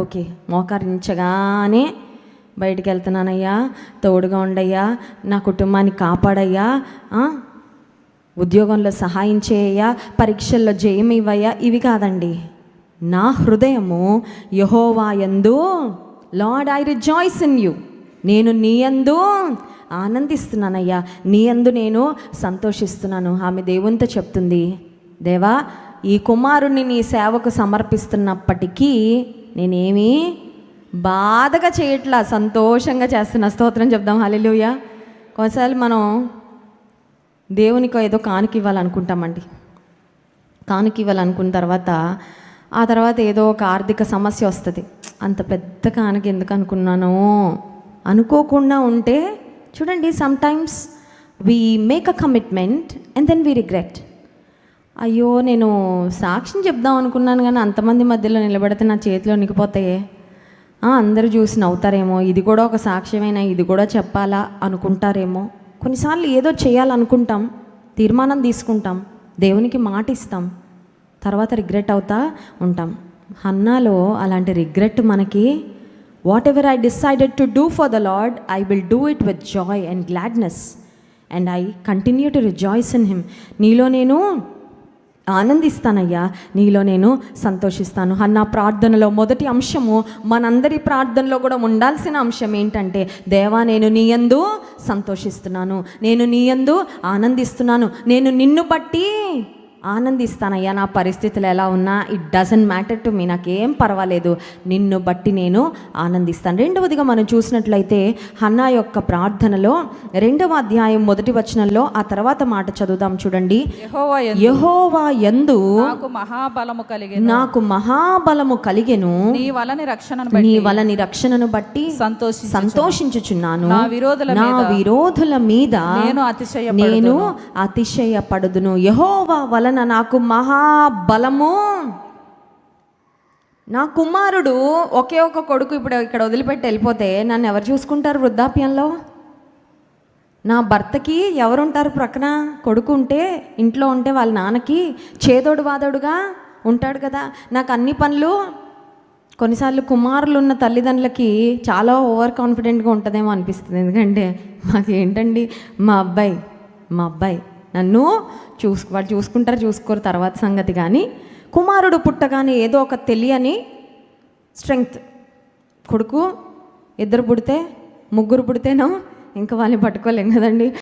Okay, మోకరించగానే బయటికి వెళ్తున్నానయ్యా, తోడుగా ఉండయ్యా, నా కుటుంబాన్ని కాపాడయ్యా, ఉద్యోగంలో సహాయం చేయయ్యా, పరీక్షల్లో జయం ఇవ్వయ్యా, ఇవి కాదండి. నా హృదయము యెహోవా యందు, lord I rejoice in you, నేను నీ యందు ఆనందిస్తున్నానయ్యా, నీ యందు నేను సంతోషిస్తున్నాను. ఆమె దేవునితో చెప్తుంది, దేవా ఈ కుమారుణ్ణి నీ సేవకు సమర్పిస్తున్నప్పటికీ నేనేమీ బాధగా చేయట్లా, సంతోషంగా చేస్తున్నా. స్తోత్రం చెప్దాం, హల్లెలూయా. కొన్నిసార్లు మనం దేవునికి ఏదో కానుక ఇవ్వాలనుకుంటామండి. కానుక ఇవ్వాలనుకున్న తర్వాత ఆ తర్వాత ఏదో ఒక ఆర్థిక సమస్య వస్తుంది. అంత పెద్ద కానుక ఎందుకు అనుకున్నానో అనుకోకుండా ఉంటే చూడండి, sometimes we make a commitment and then we regret. అయ్యో, నేను సాక్ష్యం చెప్దాం అనుకున్నాను కానీ అంతమంది మధ్యలో నిలబడితే నా చేతిలో నిగిపోతాయే, అందరూ చూసి నవ్వుతారేమో, ఇది కూడా ఒక సాక్ష్యమేనా, ఇది కూడా చెప్పాలా అనుకుంటారేమో. కొన్నిసార్లు ఏదో చేయాలనుకుంటాం, తీర్మానం తీసుకుంటాం, దేవునికి మాట ఇస్తాం, తర్వాత రిగ్రెట్ అవుతా ఉంటాం. హన్నాలో అలాంటి రిగ్రెట్ మనకి, what ever I decided to do for the lord, I will do it with Joy and gladness and I continue to rejoice in him. నీలో నేను ఆనందిస్తానయ్యా, నీలో నేను సంతోషిస్తాను. హన్నా ప్రార్థనలో మొదటి అంశము, మనందరి ప్రార్థనలో కూడా ఉండాల్సిన అంశం ఏంటంటే, దేవా నేను నీ యందు సంతోషిస్తున్నాను, నేను నీ యందు ఆనందిస్తున్నాను, నేను నిన్ను బట్టి ఆనందిస్తానయ్యా. నా పరిస్థితులు ఎలా ఉన్నా it doesn't matter to me, నాకేం పర్వాలేదు, నిన్ను బట్టి నేను ఆనందిస్తాను. రెండవదిగా మనం చూసినట్లయితే హన్నా యొక్క ప్రార్థనలో 2వ అధ్యాయం 1వ వచనంలో ఆ తర్వాత మాట చదువుదాం చూడండి. యెహోవా యందు నాకు మహాబలము కలిగెను, నీ వలని రక్షణను బట్టి సంతోషించుచున్నాను, నా విరోధుల మీద నేను అతిశయపడుదును. యెహోవా వలన నాకు మహాబలము. నా కుమారుడు ఒకే ఒక కొడుకు ఇప్పుడు ఇక్కడ వదిలిపెట్టి వెళ్ళిపోతే నన్ను ఎవరు చూసుకుంటారు వృద్ధాప్యంలో? నా భర్తకి ఎవరుంటారు ప్రక్కన? కొడుకు ఉంటే, ఇంట్లో ఉంటే వాళ్ళ నాన్నకి చేదోడు వాదోడుగా ఉంటాడు కదా. నాకు అన్ని పనులు, కొన్నిసార్లు కుమారులు ఉన్న తల్లిదండ్రులకి చాలా ఓవర్ కాన్ఫిడెంట్గా ఉంటుందేమో అనిపిస్తుంది. ఎందుకంటే మాకేంటండి, మా అబ్బాయి నన్ను వాళ్ళు చూసుకోరు తర్వాత సంగతి. కానీ కుమారుడు పుట్టగానే ఏదో ఒక తెలియని స్ట్రెంగ్త్, కొడుకు 2 పుడితే 3 పుడితేనో ఇంకా వాళ్ళని పట్టుకోలేం కదండి.